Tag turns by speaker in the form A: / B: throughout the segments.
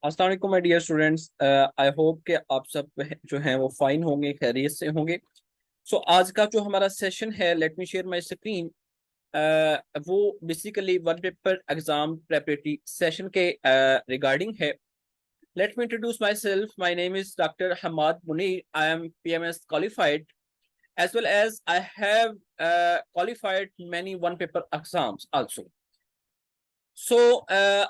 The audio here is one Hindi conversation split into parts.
A: अस्सलाम वालेकुम my dear students. I hope कि आप सब जो हैं वो फाइन होंगे, खैरियत से होंगे। सो आज का जो हमारा सेशन है, let me share my screen. वो basically one paper exam preparatory session के रिगार्डिंग है। Let me introduce myself. My name is doctor Hamad Munir. I am PMS qualified as well as I have qualified many one paper exams also. सो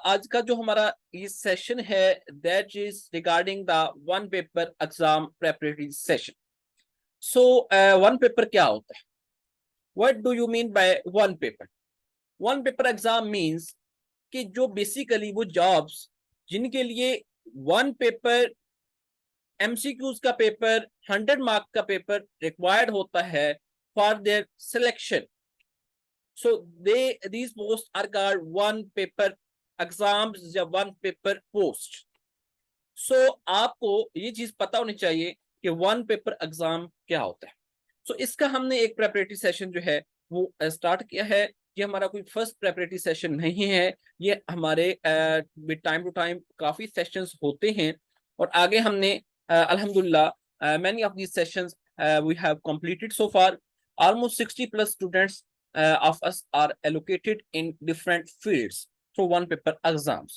A: आज का जो हमारा ये सेशन है that is regarding the one paper exam preparatory session. So one paper क्या होता है? What do you mean by one paper? One paper exam means कि जो बेसिकली वो जॉब्स जिनके लिए वन पेपर MCQs का पेपर 100 मार्क का पेपर रिक्वायर्ड होता है for their selection. So these posts are called one paper exams या one paper post. So आपको ये चीज पता होनी चाहिए कि वन पेपर एग्जाम क्या होता है। सो इसका हमने एक प्रेपरेटरी सेशन जो है वो स्टार्ट किया है। ये हमारा कोई फर्स्ट प्रेपरेटरी सेशन नहीं है। ये हमारे टाइम टू टाइम काफी सेशंस होते हैं और आगे हमने अल्हम्दुलिल्लाह many of these sessions we have completed so far. Almost 60+ students of us are allocated in different fields through one paper exams.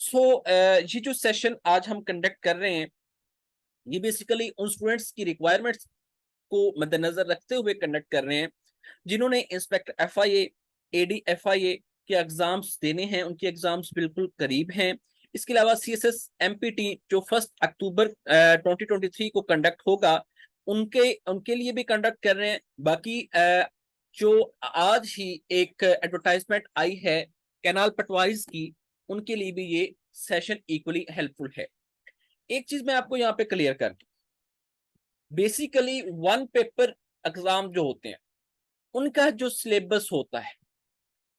A: So ये जो सेशन आज हम कंडक्ट कर रहे हैं ये बेसिकली उन स्टूडेंट्स की रिक्वायरमेंट्स को मद्देनजर रखते हुए कंडक्ट कर रहे हैं जिन्होंने इंस्पेक्टर FIA, AD FIA के एग्जाम्स देने हैं। उनके एग्जाम्स बिल्कुल करीब हैं। इसके अलावा CSS MPT जो 1 अक्टूबर 2023 को कंडक्ट होगा उनके उनके लिए भी कंडक्ट कर रहे हैं। बाकी जो आज ही एक एडवर्टाइजमेंट आई है कैनाल पटवारीज की, उनके लिए भी ये सेशन इक्वली हेल्पफुल है। एक चीज मैं आपको यहाँ पे क्लियर कर दूं, बेसिकली वन पेपर एग्जाम जो होते हैं उनका जो सिलेबस होता है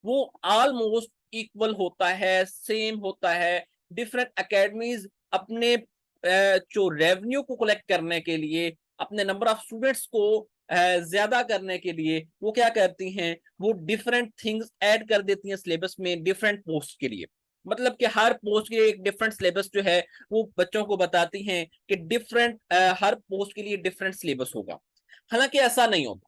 A: वो ऑलमोस्ट इक्वल होता है, सेम होता है। डिफरेंट एकेडमीज अपने जो रेवेन्यू को कलेक्ट करने के लिए, अपने नंबर ऑफ स्टूडेंट्स को ज्यादा करने के लिए वो क्या करती हैं, वो डिफरेंट थिंग्स ऐड कर देती हैं सिलेबस में डिफरेंट पोस्ट के लिए। मतलब कि हर पोस्ट के लिए एक डिफरेंट सिलेबस जो है वो बच्चों को बताती हैं कि डिफरेंट हर पोस्ट के लिए डिफरेंट सिलेबस होगा। हालांकि ऐसा नहीं होता।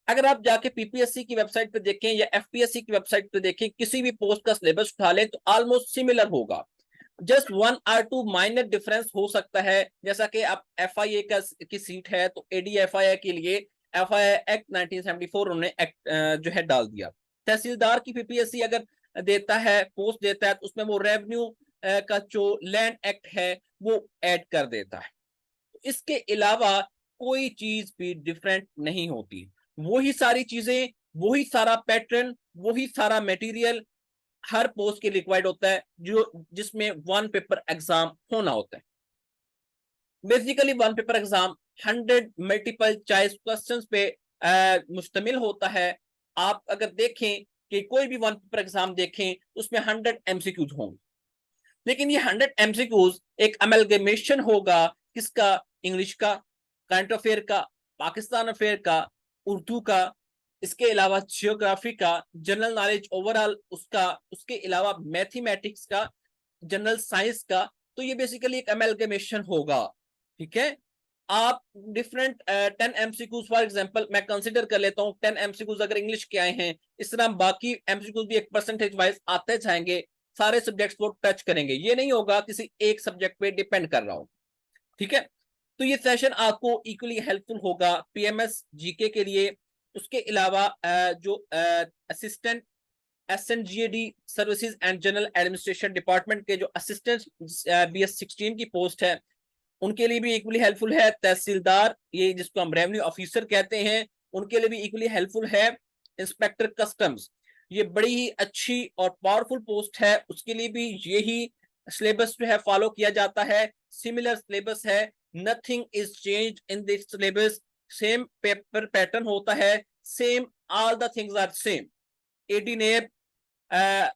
A: अगर आप जाके PPSC की वेबसाइट पे देखें या FPSC की वेबसाइट पे देखें, किसी भी पोस्ट का सिलेबस उठा लें तो ऑलमोस्ट सिमिलर होगा। जस्ट 1 or 2 माइनर डिफरेंस हो सकता है। जैसा कि आप FIA की सीट है तो AD FIA के लिए FIA एक्ट 1974 उन्होंने एक्ट जो है डाल दिया। तहसीलदार की PPSC अगर देता है, पोस्ट देता है, तो उसमें वो रेवेन्यू का जो लैंड एक्ट है वो ऐड कर देता है। इसके अलावा कोई चीज भी डिफरेंट नहीं होती। वही सारी चीजें, वही सारा पैटर्न, वही सारा मटेरियल हर पोस्ट के रिक्वायर्ड होता है जो जिसमें वन पेपर एग्जाम होना होता है। Basically one paper exam 100 multiple choice questions पे मुश्तमिल होता है। आप अगर देखें कि कोई भी वन पेपर एग्जाम देखें उसमें 100 MCQs होंगे, लेकिन ये 100 MCQs एक अमेलगमेशन होगा किसका? इंग्लिश का, करंट अफेयर का, पाकिस्तान अफेयर का, उर्दू का, इसके अलावा जियोग्राफी का, जनरल नॉलेज ओवरऑल उसका, उसके अलावा मैथमेटिक्स का, जनरल साइंस का। तो ये बेसिकली एक अमेलगमेशन होगा। ठीक है। आप डिफरेंट 10 MCQs फॉर एग्जांपल मैं कंसीडर कर लेता हूँ, 10 MCQs अगर इंग्लिश के आए हैं, इस तरह बाकी MCQs भी एक परसेंटेज वाइज आते जाएंगे। सारे सब्जेक्ट्स को टच करेंगे, ये नहीं होगा किसी एक सब्जेक्ट पे डिपेंड कर रहा हो। ठीक है। तो ये सेशन आपको इक्वली हेल्पफुल होगा PMS GK के लिए। उसके अलावा जो assistant SNGAD services and general administration department के जो असिस्टेंट BS16 की पोस्ट है उनके लिए भी इक्वली हेल्पफुल है। तहसीलदार, ये जिसको हम रेवेन्यू ऑफिसर कहते हैं, उनके लिए भी इक्वली हेल्पफुल है। इंस्पेक्टर कस्टम्स, ये बड़ी ही अच्छी और पावरफुल पोस्ट है, उसके लिए भी यही सिलेबस जो है फॉलो किया जाता है। सिमिलर सिलेबस है, nothing is change in this syllabus. Same paper pattern होता है, same, all the things are same. AD NAB,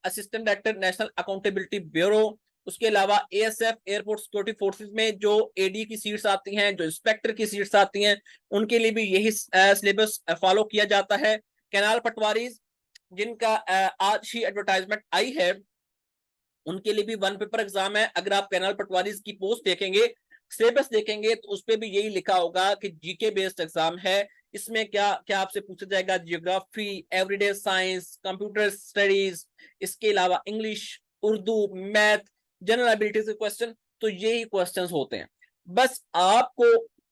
A: assistant director national accountability bureau. उसके अलावा ASF एयरपोर्ट सिक्योरिटी फोर्सेस में जो AD की सीट्स आती हैं, जो इंस्पेक्टर की सीट्स आती हैं, उनके लिए भी यही सिलेबस फॉलो किया जाता है। कैनाल पटवारी जिनका आज ही एडवर्टाइजमेंट आई है, उनके लिए भी वन पेपर एग्जाम है। अगर आप कैनाल पटवारी की पोस्ट देखेंगे, सिलेबस देखेंगे, तो उस पर भी यही लिखा होगा कि जीके बेस्ड एग्जाम है। इसमें क्या क्या आपसे पूछा जाएगा, geography, everyday science, computer studies, इसके अलावा English, Urdu, math, general abilities के क्वेश्चन। तो यही क्वेश्चंस होते हैं। बस आपको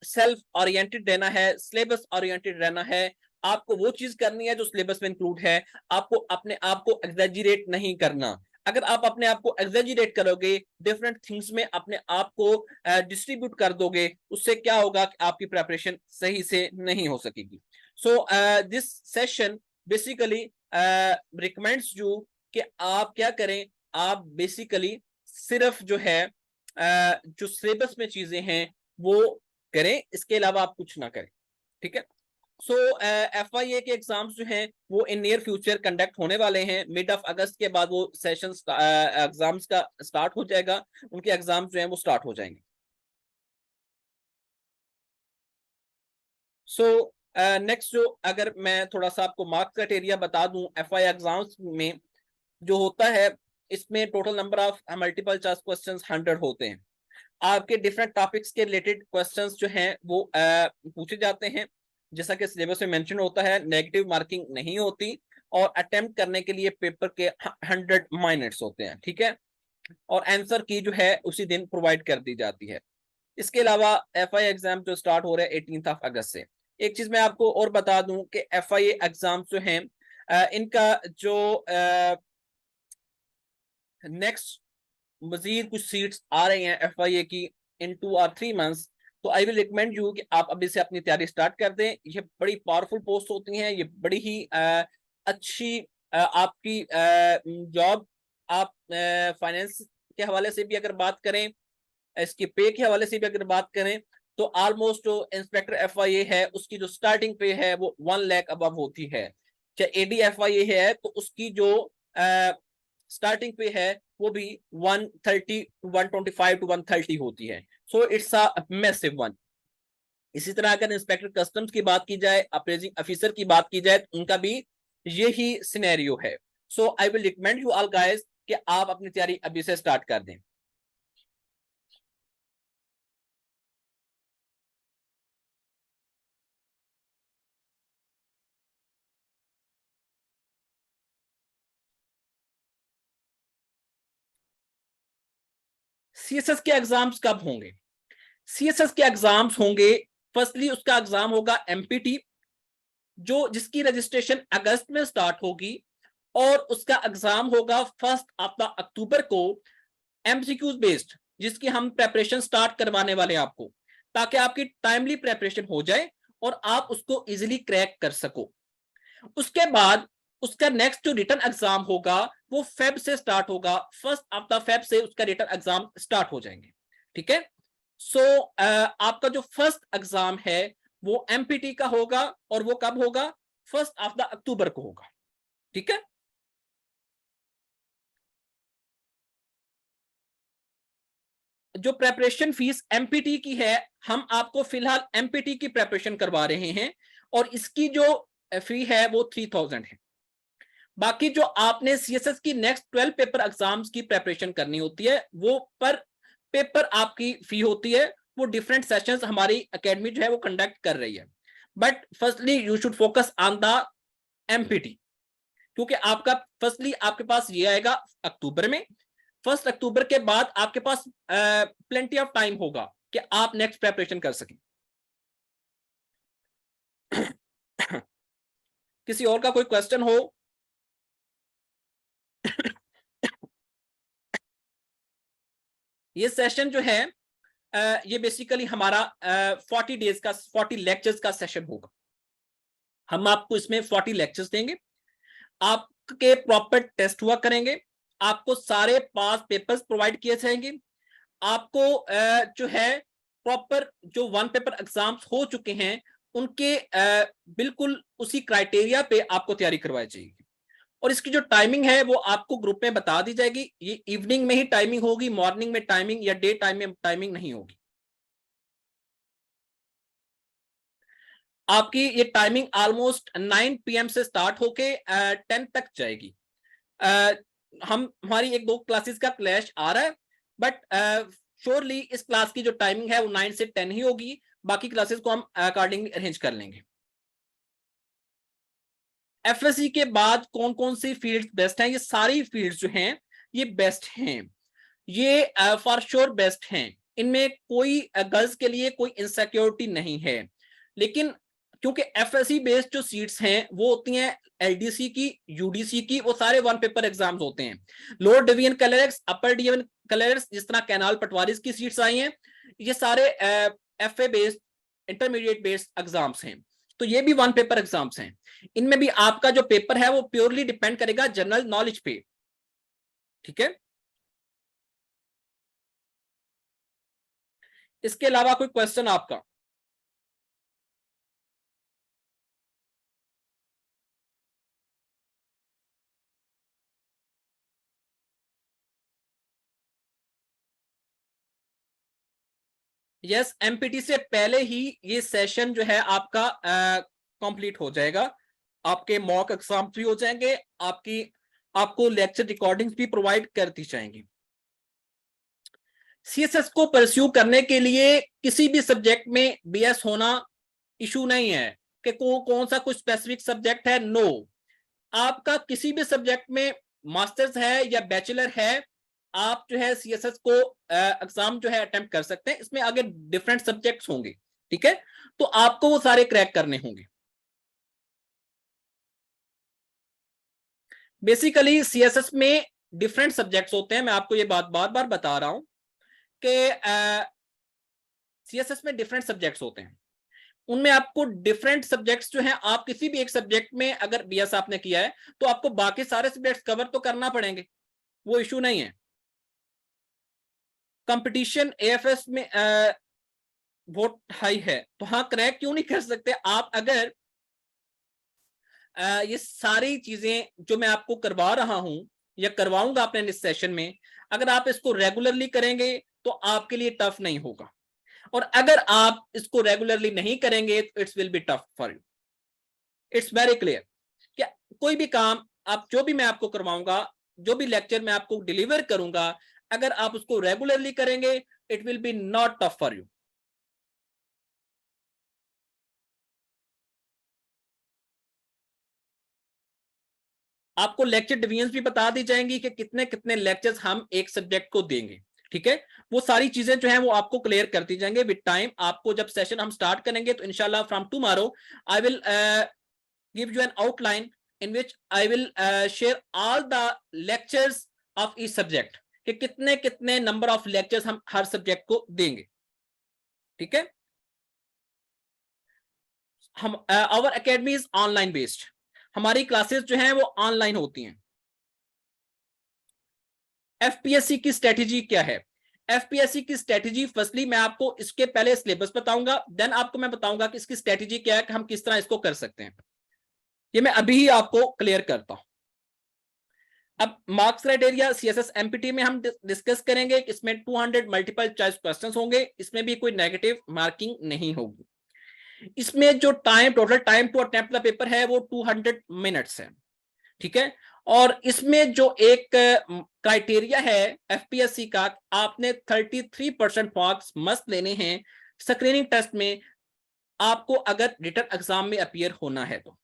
A: सेल्फ ओरिएंटेड रहना है, सिलेबस ओरिएंटेड रहना है। आपको वो चीज करनी है जो सिलेबस में इंक्लूड है। आपको अपने आप को एग्जैजरेट नहीं करना। अगर आप अपने आप को एग्जैजरेट करोगे, डिफरेंट थिंग्स में अपने आप को डिस्ट्रीब्यूट कर दोगे, उससे क्या होगा कि आपकी प्रेपरेशन सही से नहीं हो सकेगी। So this session basically recommends you कि आप क्या करें, आप बेसिकली सिर्फ जो है जो सिलेबस में चीजें हैं वो करें, इसके अलावा आप कुछ ना करें। ठीक है। सो FIA के एग्जाम्स जो हैं वो इन नियर फ्यूचर कंडक्ट होने वाले हैं। मिड ऑफ अगस्त के बाद वो सेशन एग्जाम्स का स्टार्ट हो जाएगा, उनके एग्जाम्स जो हैं वो स्टार्ट हो जाएंगे। सो नेक्स्ट जो, अगर मैं थोड़ा सा आपको मार्क्स क्राइटेरिया बता दूं FIA एग्जाम्स में जो होता है, इसमें total number of multiple choice questions 100 होते हैं। आपके डिफरेंट टॉपिक्स के रिलेटेड क्वेश्चंस जो हैं वो पूछे जाते हैं। जैसा कि सिलेबस में मेंशन होता है, नेगेटिव मार्किंग नहीं होती, और अटेम्प्ट करने के लिए पेपर के 100 मिनट्स होते हैं। ठीक है। और आंसर की जो है उसी दिन प्रोवाइड कर दी जाती है। इसके अलावा FIA एग्जाम जो स्टार्ट हो रहा है 18 अगस्त से। एक चीज मैं आपको और बता दूं कि FIA एग्जाम जो हैं इनका जो नेक्स्ट मजीद कुछ सीट्स आ रही हैं FIA की इन 2 और 3 मंथ्स। तो आई विल रिकमेंड यू कि आप अभी से अपनी तैयारी स्टार्ट कर दें। ये बड़ी पावरफुल पोस्ट होती हैं, ये बड़ी ही अच्छी आपकी जॉब। आप फाइनेंस के हवाले से भी अगर बात करें, इसकी पे के हवाले से भी अगर बात करें, तो ऑलमोस्ट जो इंस्पेक्टर FIA है उसकी जो स्टार्टिंग पे है वो 1 लाख अबव होती है। चाहे AD FIA है तो उसकी जो स्टार्टिंग पे है वो भी 130 टू 125 टू 130 होती है। So it's a massive one. इसी तरह अगर इंस्पेक्टर कस्टम्स की बात की जाए, अप्रेजिंग ऑफिसर की बात की जाए, तो उनका भी यही सिनेरियो है। So I will recommend you all guys कि आप अपनी तैयारी अभी से स्टार्ट कर दें। CSS के एग्जाम्स कब होंगे? CSS के एग्जाम्स होंगे, फर्स्टली उसका एग्जाम होगा MPT, जो जिसकी रजिस्ट्रेशन अगस्त में स्टार्ट होगी, और उसका एग्जाम होगा 1 अक्टूबर को, MCQs बेस्ड, जिसकी हम प्रेपरेशन स्टार्ट करवाने वाले हैं आपको, ताकि आपकी टाइमली प्रेपरेशन हो जाए और आप उसको इजीली क्रैक कर सको। उसके बाद उसका नेक्स्ट जो रिटर्न एग्जाम होगा वो फेब से स्टार्ट होगा, 1 फेब से उसका रिटर्न एग्जाम स्टार्ट हो जाएंगे। ठीक है। सो आपका जो फर्स्ट एग्जाम है वो MPT का होगा, और वो कब होगा? 1 अक्टूबर को होगा। ठीक है। जो प्रेपरेशन फीस MPT की है, हम आपको फिलहाल MPT की प्रेपरेशन करवा रहे हैं, और इसकी जो फी है वो 3000 है। बाकी जो आपने CSS की नेक्स्ट 12 पेपर एग्जाम्स की प्रेपरेशन करनी होती है, वो पर पेपर आपकी फी होती है। वो डिफरेंट सेशंस हमारी एकेडमी जो है वो कंडक्ट कर रही है। But firstly you should focus on the MPT, क्योंकि आपका फर्स्टली आपके पास ये आएगा अक्टूबर में। 1 अक्टूबर के बाद आपके पास प्लेंटी ऑफ टाइम होगा कि आप नेक्स्ट प्रेपरेशन कर सकें। किसी और का कोई क्वेश्चन हो? ये सेशन जो है ये बेसिकली हमारा 40 डेज का 40 लेक्चर्स का सेशन होगा। हम आपको इसमें 40 लेक्चर्स देंगे, आपके प्रॉपर टेस्ट हुआ करेंगे, आपको सारे पास पेपर्स प्रोवाइड किए जाएंगे, आपको जो है प्रॉपर जो 1 पेपर एग्जाम्स हो चुके हैं उनके बिल्कुल उसी क्राइटेरिया पे आपको तैयारी करवाई जाएगी। और इसकी जो टाइमिंग है वो आपको ग्रुप में बता दी जाएगी। ये इवनिंग में ही टाइमिंग होगी, मॉर्निंग में टाइमिंग या डे टाइम में टाइमिंग नहीं होगी। आपकी ये टाइमिंग ऑलमोस्ट 9 PM से स्टार्ट होके 10 तक जाएगी। हम हमारी एक दो क्लासेस का क्लैश आ रहा है, बट श्योरली इस क्लास की जो टाइमिंग है वो 9 से 10 ही होगी, बाकी क्लासेस को हम अकॉर्डिंगली अरेंज कर लेंगे। एफएससी के बाद कौन कौन सी फील्ड्स बेस्ट हैं? ये सारी फील्ड्स जो हैं ये बेस्ट हैं, ये फॉर श्योर बेस्ट हैं, इनमें कोई गर्ल्स के लिए कोई इनसिक्योरिटी नहीं है। लेकिन क्योंकि एफएससी बेस्ड जो सीट्स हैं वो होती हैं एलडीसी की, यूडीसी की, वो सारे वन पेपर एग्जाम्स होते हैं। Lower division clerks, upper division clerks, जिस तरह कैनाल पटवारी की सीट्स आई हैं, ये सारे FA based intermediate based exams हैं, तो ये भी वन पेपर एग्जाम्स हैं। इनमें भी आपका जो पेपर है वो प्योरली डिपेंड करेगा जनरल नॉलेज पे, ठीक है। इसके अलावा कोई क्वेश्चन आपका? यस, एमपीटी से पहले ही ये सेशन जो है आपका कंप्लीट हो जाएगा, आपके मॉक एग्जाम भी हो जाएंगे, आपको लेक्चर रिकॉर्डिंग्स भी प्रोवाइड कर दी जाएंगी। सीएसएस को परस्यू करने के लिए किसी भी सब्जेक्ट में बीएस होना इशू नहीं है कि कौन सा कुछ स्पेसिफिक सब्जेक्ट है, नो। आपका किसी भी सब्जेक्ट में मास्टर्स है या बैचलर है, आप जो है सीएसएस को एग्जाम जो है अटेम्प्ट कर सकते हैं। इसमें आगे डिफरेंट सब्जेक्ट्स होंगे, ठीक है, तो आपको वो सारे क्रैक करने होंगे। बेसिकली सीएसएस में डिफरेंट सब्जेक्ट्स होते हैं, मैं आपको ये बात बार बार बता रहा हूं कि सीएसएस में डिफरेंट सब्जेक्ट्स होते हैं, उनमें आपको डिफरेंट सब्जेक्ट्स जो हैं, आप किसी भी एक सब्जेक्ट में अगर बीएस आपने किया है तो आपको बाकी सारे सब्जेक्ट्स कवर तो करना पड़ेंगे, वो इशू नहीं है। कंपटीशन एएफएस में बहुत हाई है, तो हाँ क्रैक क्यों नहीं कर सकते आप? अगर ये सारी चीजें जो मैं आपको करवा रहा हूं या करवाऊंगा अपने इस सेशन में, अगर आप इसको रेगुलरली करेंगे तो आपके लिए टफ नहीं होगा, और अगर आप इसको रेगुलरली नहीं करेंगे तो it's will be tough for you. It's very clear. क्या कोई भी काम आप जो भी मैं आपको करवाऊंगा, जो भी लेक्चर मैं आपको डिलीवर करूंगा, अगर आप उसको रेगुलरली करेंगे it will be not tough for you. आपको लेक्चर डिवीजन भी बता दी जाएंगी कि कितने कितने लेक्चर्स हम एक सब्जेक्ट को देंगे, ठीक है। वो सारी चीजें जो है वो आपको क्लियर कर दी जाएंगे विद टाइम। आपको जब सेशन हम स्टार्ट करेंगे तो इंशाल्लाह from tomorrow I will give you N outline in which I will share all the lectures of each subject, कि कितने कितने नंबर ऑफ लेक्चर्स हम हर सब्जेक्ट को देंगे, ठीक है। हम our academy is online based, हमारी क्लासेस जो हैं वो ऑनलाइन होती हैं। एफपीएससी की स्ट्रेटेजी क्या है? एफपीएससी की स्ट्रेटेजी, फर्स्टली मैं आपको इसके पहले सिलेबस बताऊंगा, देन आपको मैं बताऊंगा कि इसकी स्ट्रेटेजी क्या है, कि हम किस तरह इसको कर सकते हैं। ये मैं अभी ही आपको क्लियर करता हूं। अब मार्क्स क्राइटेरिया सीएसएस एमपीटी में हम डिस्कस करेंगे, इसमें 200 मल्टीपल चॉइस क्वेश्चंस होंगे, इसमें भी कोई नेगेटिव मार्किंग नहीं होगी। इसमें जो time, total time to attempt the paper है वो 200 मिनट्स है, ठीक है। और इसमें जो एक क्राइटेरिया है एफपीएससी का, आपने 33% मार्क्स मस्ट लेने हैं स्क्रीनिंग टेस्ट में, आपको अगर रिटन एग्जाम में अपीयर होना है तो।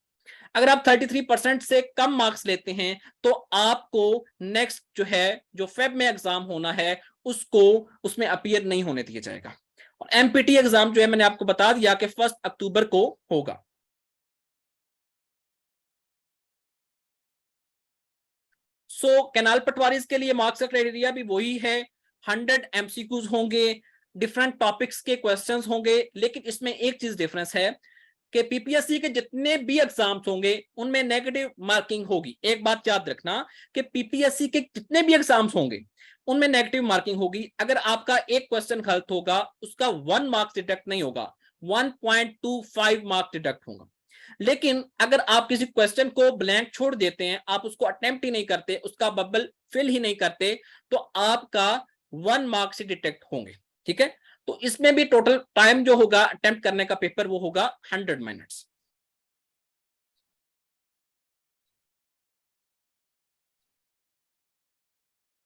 A: अगर आप 33% से कम मार्क्स लेते हैं तो आपको नेक्स्ट जो है, जो फेब में एग्जाम होना है, उसको उसमें अपीयर नहीं होने दिया जाएगा। और एमपीटी एग्जाम जो है मैंने आपको बता दिया कि 1 अक्टूबर को होगा। सो कैनाल पटवारीज के लिए मार्क्स का क्राइटेरिया भी वही है, 100 एमसीक्यूज होंगे, डिफरेंट टॉपिक्स के क्वेश्चंस होंगे, लेकिन इसमें एक चीज डिफरेंस है कि पीपीएससी के जितने भी एग्जाम्स होंगे उनमें नेगेटिव मार्किंग होगी। एक बात याद रखना कि पीपीएससी के जितने भी एग्जाम्स होंगे उनमें नेगेटिव मार्किंग होगी। अगर आपका एक क्वेश्चन गलत होगा उसका 1 मार्क्स डिडक्ट नहीं होगा, 1.25 मार्क्स डिडक्ट होगा। लेकिन अगर आप किसी क्वेश्चन को ब्लैंक छोड़ देते हैं, आप उसको अटेम्प्ट ही नहीं करते, उसका बबल फिल ही नहीं करते, तो आपका 1 मार्क्स से डिटेक्ट होंगे, ठीक है। तो इसमें भी टोटल टाइम जो होगा अटेम्प्ट करने का पेपर वो होगा 100 मिनट्स।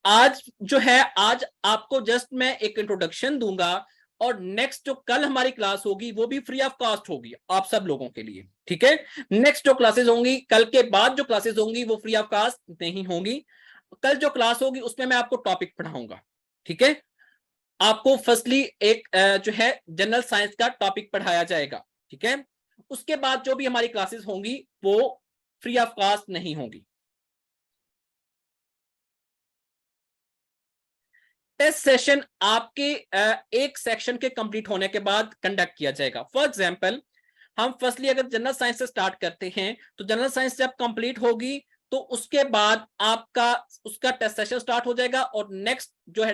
A: आज जो है, आज आपको जस्ट मैं एक इंट्रोडक्शन दूंगा, और नेक्स्ट जो कल हमारी क्लास होगी वो भी फ्री ऑफ कॉस्ट होगी आप सब लोगों के लिए, ठीक है। नेक्स्ट जो क्लासेस होंगी, कल के बाद जो क्लासेस होंगी वो फ्री ऑफ कॉस्ट नहीं होंगी। कल जो क्लास होगी उसमें मैं आपको टॉपिक पढ़ाऊंगा, ठीक है। आपको फर्स्टली एक जो है जनरल साइंस का टॉपिक पढ़ाया जाएगा, ठीक है। उसके बाद जो भी हमारी क्लासेस होंगी वो फ्री ऑफ कॉस्ट नहीं होंगी। टेस्ट सेशन आपके एक सेक्शन के कंप्लीट होने के बाद कंडक्ट किया जाएगा। फॉर एग्जांपल, हम फर्स्टली अगर जनरल साइंस से स्टार्ट करते हैं तो जनरल साइंस जब कंप्लीट होगी तो उसके बाद आपका उसका टेस्ट सेशन स्टार्ट हो जाएगा, और नेक्स्ट जो है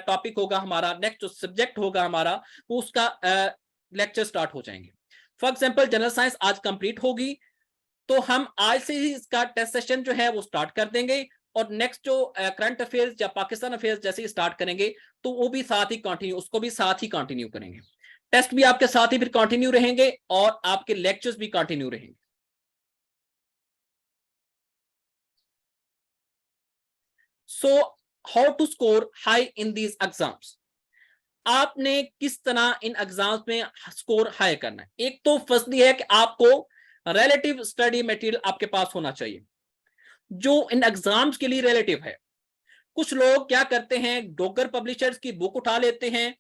A: टॉपिक होगा हमारा, नेक्स्ट जो सब्जेक्ट होगा हमारा, वो उसका लेक्चर स्टार्ट हो जाएंगे। फॉर एग्जांपल, जनरल साइंस आज कंप्लीट होगी तो हम आज से ही इसका टेस्ट सेशन जो है वो स्टार्ट कर देंगे, और नेक्स्ट जो करंट अफेयर्स या पाकिस्तान अफेयर्स जैसे ही स्टार्ट करेंगे तो वो भी साथ ही कंटिन्यू, उसको भी साथ ही कंटिन्यू करेंगे। टेस्ट भी आपके साथ ही फिर कंटिन्यू रहेंगे और आपके लेक्चर्स भी कंटिन्यू रहेंगे। So how to score high in these exams, आपने किस तरह इन एग्जाम्स में स्कोर हाई करना है। एक तो फर्स्टली है कि आपको रिलेटिव स्टडी मटेरियल आपके पास होना चाहिए जो इन एग्जाम्स के लिए रिलेटिव है। कुछ लोग क्या करते हैं, डॉगर पब्लिशर्स की बुक उठा लेते हैं,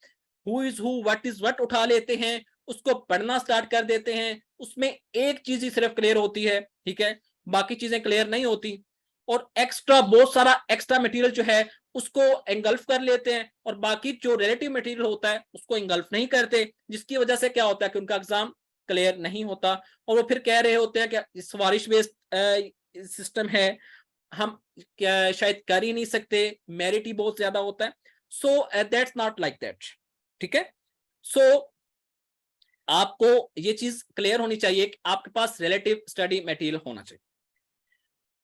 A: who is who what is what उठा लेते हैं, उसको पढ़ना स्टार्ट कर देते हैं। उसमें एक चीज ही सिर्फ क्लियर होती है, ठीक है, बाकी चीजें क्लियर नहीं होती, और एक्स्ट्रा बहुत सारा एक्स्ट्रा मटेरियल जो है उसको एंगल्फ कर लेते हैं, और बाकी जो रिलेटिव मटेरियल होता है उसको एंगल्फ नहीं करते, जिसकी वजह से क्या होता है कि उनका एग्जाम क्लियर नहीं होता, और वो फिर कह रहे होते हैं कि सवारिश बेस्ड सिस्टम है, हम क्या शायद कर ही नहीं सकते, मेरिट ही बहुत ज्यादा होता है। So that's not like that, ठीक है। सो आपको ये चीज क्लियर होनी चाहिए कि आपके पास रिलेटिव स्टडी मटेरियल होना चाहिए।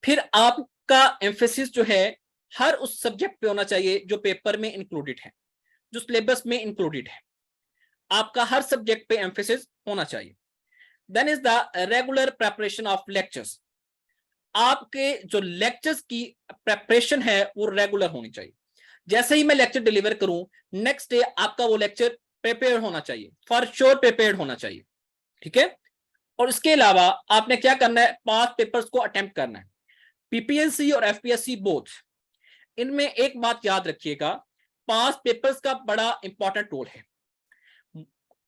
A: फिर आपका एम्फेसिस जो है हर उस सब्जेक्ट पे होना चाहिए जो पेपर में इंक्लूडेड है, जो सिलेबस में इंक्लूडेड है, आपका हर सब्जेक्ट पे एम्फेसिस होना चाहिए। Then is the regular preparation of lectures, आपके जो लेक्चर्स की प्रेपरेशन है वो रेगुलर होनी चाहिए। जैसे ही मैं लेक्चर डिलीवर करूं, नेक्स्ट डे आपका वो लेक्चर प्रिपेयर होना चाहिए, फॉर श्योर प्रिपेयर्ड होना चाहिए, ठीक है। और इसके अलावा आपने क्या करना है, पास पेपर्स को अटेम्प्ट करना है। पीपीएससी और एफपीएससी बोथ, इनमें एक बात याद रखिएगा, पास पेपर्स का बड़ा इंपॉर्टेंट रोल है।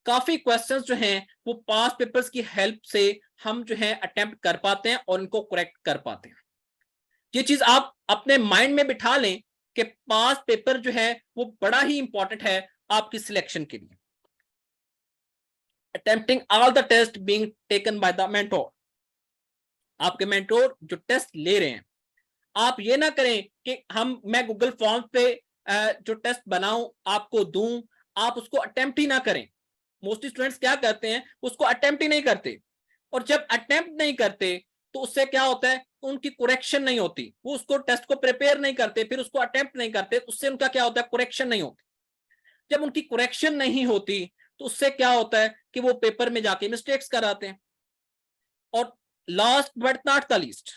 A: काफी क्वेश्चंस जो हैं वो पास पेपर्स की हेल्प से हम जो है अटेम्प्ट कर पाते हैं और इनको करेक्ट कर पाते हैं। ये चीज आप अपने माइंड में बिठा लें कि पास पेपर जो है वो बड़ा ही इंपॉर्टेंट है आपकी सिलेक्शन के लिए। Attempting all the test being taken by the mentor, आपके मेंटोर जो टेस्ट ले रहे हैं, आप ये ना करें कि मैं गूगल फॉर्म पे जो टेस्ट बनाऊं आपको दूं, आप उसको अटेम्प्ट ही ना करें। मोस्टली स्टूडेंट्स क्या करते हैं, उसको अटेम्प्ट ही नहीं करते, और जब अटेम्प्ट नहीं करते तो उससे क्या होता है, उनकी करेक्शन नहीं होती, वो उसको टेस्ट को प्रिपेयर नहीं करते, फिर उसको अटेम्प्ट नहीं करते, उससे उनका क्या होता है, करेक्शन नहीं होती। जब उनकी करेक्शन नहीं होती तो उससे क्या होता है कि वो पेपर में जाके मिस्टेक्स कराते हैं। और last but not the least,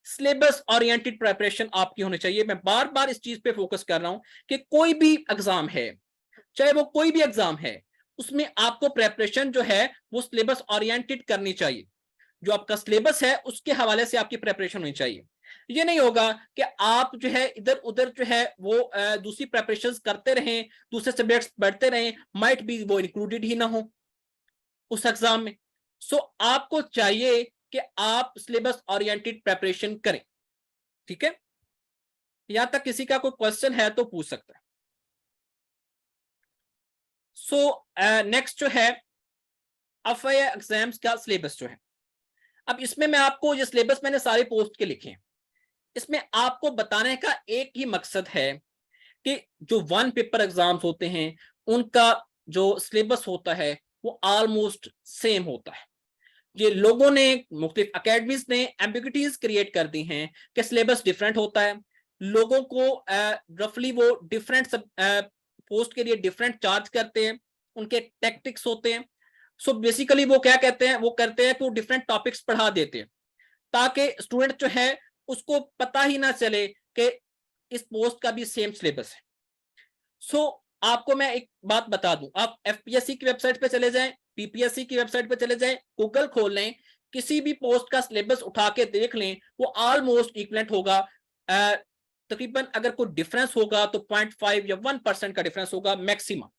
A: syllabus oriented preparation आपकी होनी चाहिए। मैं बार बार इस चीज पे फोकस कर रहा हूं कि कोई भी एग्जाम है, चाहे वो कोई भी एग्जाम है, उसमें आपको प्रिपरेशन जो है वो सिलेबस ओरिएंटेड करनी चाहिए। जो आपका सिलेबस है उसके हवाले से आपकी प्रिपरेशन होनी चाहिए। ये नहीं होगा कि आप जो है इधर उधर जो है वो दूसरी प्रिपरेशन करते रहें, दूसरे सब्जेक्ट्स पढ़ते रहें, माइट भी वो इंक्लूडेड ही ना हो उस एग्जाम में। सो आपको चाहिए कि आप सिलेबस ओरिएंटेड प्रिपरेशन करें, ठीक है। यहां तक किसी का कोई क्वेश्चन है तो पूछ सकता है। सो नेक्स्ट जो है एफआई एग्जाम्स का सिलेबस जो है, अब इसमें मैं आपको ये सिलेबस मैंने सारे पोस्ट के लिखे हैं, इसमें आपको बताने का एक ही मकसद है कि जो वन पेपर एग्जाम्स होते हैं उनका जो सिलेबस होता है वो ऑलमोस्ट सेम होता है। ये लोगों ने, मुख्तलिफ अकेडमीज ने एम्बिग्यूटीज क्रिएट कर दी हैं कि सिलेबस डिफरेंट होता है, लोगों को रफली वो डिफरेंट पोस्ट के लिए डिफरेंट चार्ज करते हैं, उनके टैक्टिक्स होते हैं। सो बेसिकली वो क्या कहते हैं, वो करते हैं कि वो डिफरेंट टॉपिक्स पढ़ा देते हैं ताकि स्टूडेंट जो है उसको पता ही ना चले कि इस पोस्ट का भी सेम सिलेबस है। सो आपको मैं एक बात बता दूं, आप एफपीएससी की वेबसाइट पे चले जाएं, पीपीएससी की वेबसाइट पे चले जाएं, गूगल खोल लें, किसी भी पोस्ट का सिलेबस उठा के देख लें, वो ऑलमोस्ट इक्वलेंट होगा। तकरीबन अगर कोई डिफरेंस होगा तो 0.5 या 1% का डिफरेंस होगा मैक्सिमम।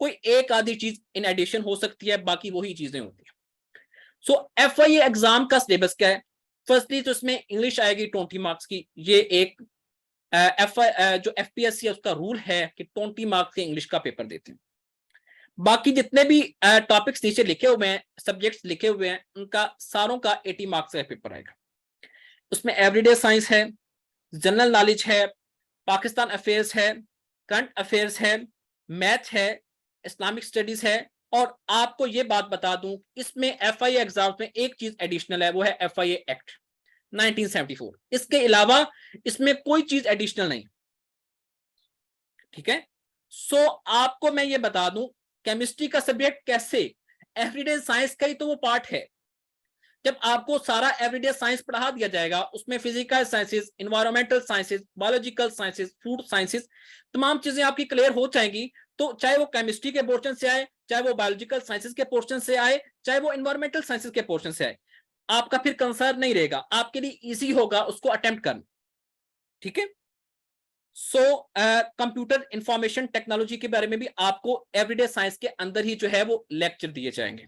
A: कोई एक आधी चीज इन एडिशन हो सकती है, बाकी वही चीजें होती है। सो एफआईए एग्जाम का सिलेबस क्या है? फर्स्टली तो इसमें इंग्लिश आएगी 20 मार्क्स की। ये एक जो एफपीएससी है उसका रूल है कि 20 मार्क्स के इंग्लिश का पेपर देते हैं। बाकी जितने भी टॉपिक्स नीचे लिखे हुए हैं, सब्जेक्ट्स लिखे हुए हैं, उनका सारों का 80 मार्क्स का पेपर आएगा। उसमें एवरीडे साइंस है, जनरल नॉलेज है, पाकिस्तान अफेयर्स है, करंट अफेयर्स है, मैथ है, इस्लामिक स्टडीज है। और आपको ये बात बता दूं, इसमें एफआईए एग्जाम में एक चीज एडिशनल है, वो है एफआईए एक्ट 1974। इसके अलावा इसमें कोई चीज एडिशनल नहीं। ठीक है। सो आपको मैं ये बता दूं, केमिस्ट्री का सब्जेक्ट कैसे, एवरीडे साइंस का ही तो वो पार्ट है। जब आपको सारा एवरीडे साइंस पढ़ा दिया जाएगा, उसमें physical sciences, environmental sciences, biological sciences, food sciences, तमाम चीजें आपकी क्लियर हो जाएंगी। तो चाहे वो केमिस्ट्री के पोर्शन से आए, चाहे वो बायोलॉजिकल साइंसेस के पोर्शन से आए, चाहे वो इन्वायरमेंटल साइंसेस के पोर्शन से आए, आपका फिर कंसर्न नहीं रहेगा, आपके लिए इजी होगा उसको अटेम्प्ट करना। ठीक है। सो कंप्यूटर इंफॉर्मेशन टेक्नोलॉजी के बारे में भी आपको एवरीडे साइंस के अंदर ही जो है वो लेक्चर दिए जाएंगे।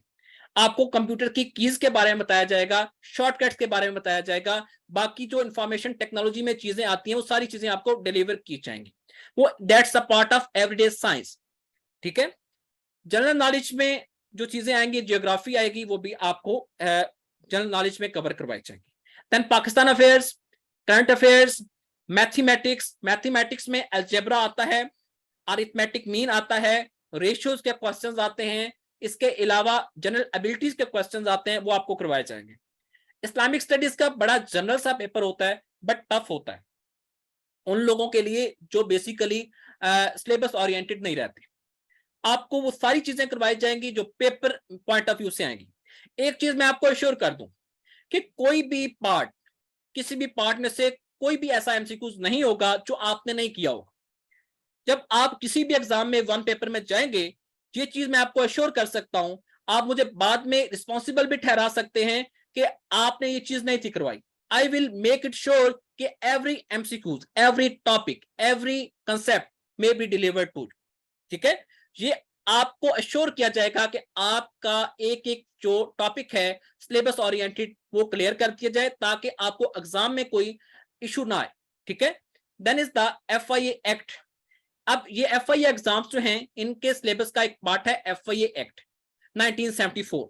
A: आपको कंप्यूटर की कीज के बारे में बताया जाएगा, शॉर्टकट्स के बारे में बताया जाएगा, बाकी जो इंफॉर्मेशन टेक्नोलॉजी में चीजें आती हैं वो सारी चीजें आपको डिलीवर की जाएंगी। वो that's a part of everyday science. ठीक है। जनरल नॉलेज में जो चीजें आएंगी, जियोग्राफी आएगी, वो भी आपको जनरल नॉलेज में कवर करवाई जाएंगी। Then Pakistan affairs, current affairs, mathematics, mathematics में अलजेब्रा आता है, अरिथमेटिक मीन आता है, रेशियोज के क्वेश्चंस आते हैं, इसके अलावा जनरल एबिलिटीज के क्वेश्चंस आते हैं, वो आपको करवाए जाएंगे। इस्लामिक स्टडीज का बड़ा जनरल सा पेपर होता है, बट टफ होता है उन लोगों के लिए जो बेसिकली सिलेबस ओरिएंटेड नहीं रहते। आपको वो सारी चीजें करवाई जाएंगी जो पेपर पॉइंट ऑफ व्यू से आएंगी। एक चीज मैं आपको अश्योर कर दूं कि कोई भी पार्ट, किसी भी पार्ट में से कोई भी ऐसा एमसीक्यूज नहीं होगा जो आपने नहीं किया होगा। जब आप किसी भी एग्जाम में वन पेपर में जाएंगे, ये चीज मैं आपको अश्योर कर सकता हूं, आप मुझे बाद में रिस्पॉन्सिबल भी ठहरा सकते हैं कि आपने ये चीज नहीं थी करवाई। I will make it sure कि every MCQs, every topic, every concept may be delivered to. ठीक है। ये आपको अश्योर किया जाएगा कि आपका एक एक जो टॉपिक है सिलेबस ओरिएंटेड वो क्लियर कर दिया जाए, ताकि आपको एग्जाम में कोई इशू ना आए। ठीक है। Then is the FIA act. अब ये एफआईए एग्जाम्स जो हैं, इनके सिलेबस का एक पार्ट है एफआईए एक्ट 1974।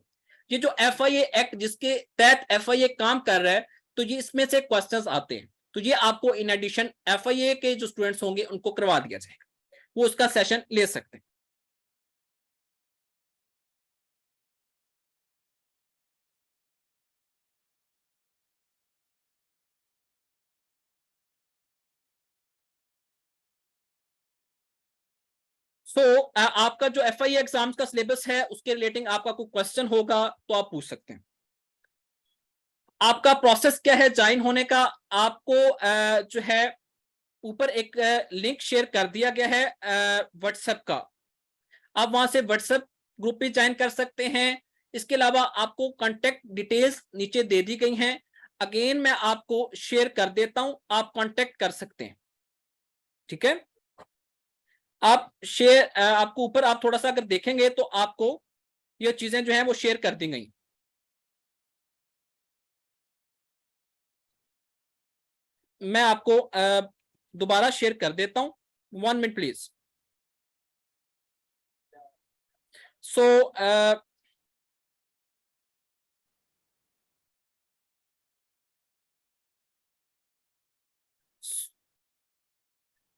A: ये जो एफआईए एक्ट जिसके तहत एफआईए काम कर रहा है, तो ये इसमें से क्वेश्चंस आते हैं, तो ये आपको इन एडिशन एफआईए के जो स्टूडेंट्स होंगे उनको करवा दिया जाएगा, वो उसका सेशन ले सकते हैं। सो आपका जो एफआईए एग्जाम्स का सिलेबस है उसके रिलेटिंग आपका कोई क्वेश्चन होगा तो आप पूछ सकते हैं। आपका प्रोसेस क्या है ज्वाइन होने का? आपको जो है ऊपर एक लिंक शेयर कर दिया गया है व्हाट्सएप का, आप वहां से व्हाट्सएप ग्रुप पे ज्वाइन कर सकते हैं। इसके अलावा आपको कांटेक्ट डिटेल्स नीचे दे दी गई हैं, अगेन मैं आपको शेयर कर देता हूं, आप कांटेक्ट कर सकते हैं। ठीक है। आप शेयर आपको ऊपर आप थोड़ा सा अगर देखेंगे तो आपको ये चीजें जो हैं वो शेयर कर दी गई। मैं आपको दोबारा शेयर कर देता हूं, 1 मिनट प्लीज। सो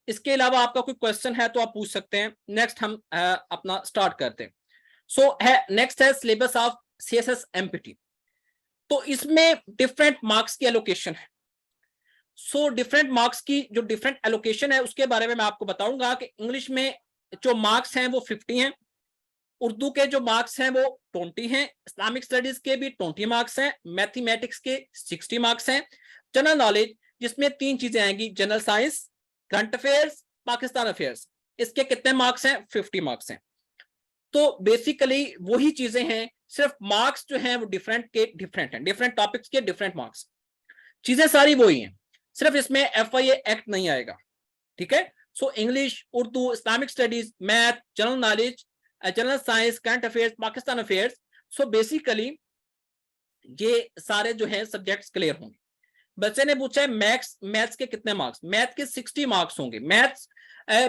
A: इसके अलावा आपका कोई क्वेश्चन है तो आप पूछ सकते हैं। नेक्स्ट हम अपना स्टार्ट करते हैं। सो है नेक्स्ट है सिलेबस ऑफ सीएसएस एमपीटी। तो इसमें डिफरेंट मार्क्स की एलोकेशन है। सो डिफरेंट मार्क्स की जो डिफरेंट एलोकेशन है उसके बारे में मैं आपको बताऊंगा कि इंग्लिश में जो मार्क्स हैं वो 50 हैं, उर्दू के जो मार्क्स हैं वो 20 हैं, इस्लामिक स्टडीज के भी 20 मार्क्स हैं, मैथमेटिक्स के 60 मार्क्स हैं, जनरल नॉलेज जिसमें 3 चीजें आएंगी, general science, current affairs, Pakistan affairs, इसके कितने मार्क्स हैं? 50 मार्क्स हैं। तो बेसिकली वही चीजें हैं, सिर्फ मार्क्स जो हैं वो डिफरेंट के डिफरेंट हैं, डिफरेंट टॉपिक्स के डिफरेंट मार्क्स, चीजें सारी वही हैं, सिर्फ इसमें FIA एक्ट नहीं आएगा, ठीक है। So English, Urdu, Islamic studies, math, general knowledge, general science, current affairs, Pakistan affairs, so basically ये सारे जो है सब्जेक्ट्स क्लियर होंगे। बच्चे ने पूछा है मैथ्स के कितने मार्क्स? मैथ के 60 मार्क्स होंगे। Maths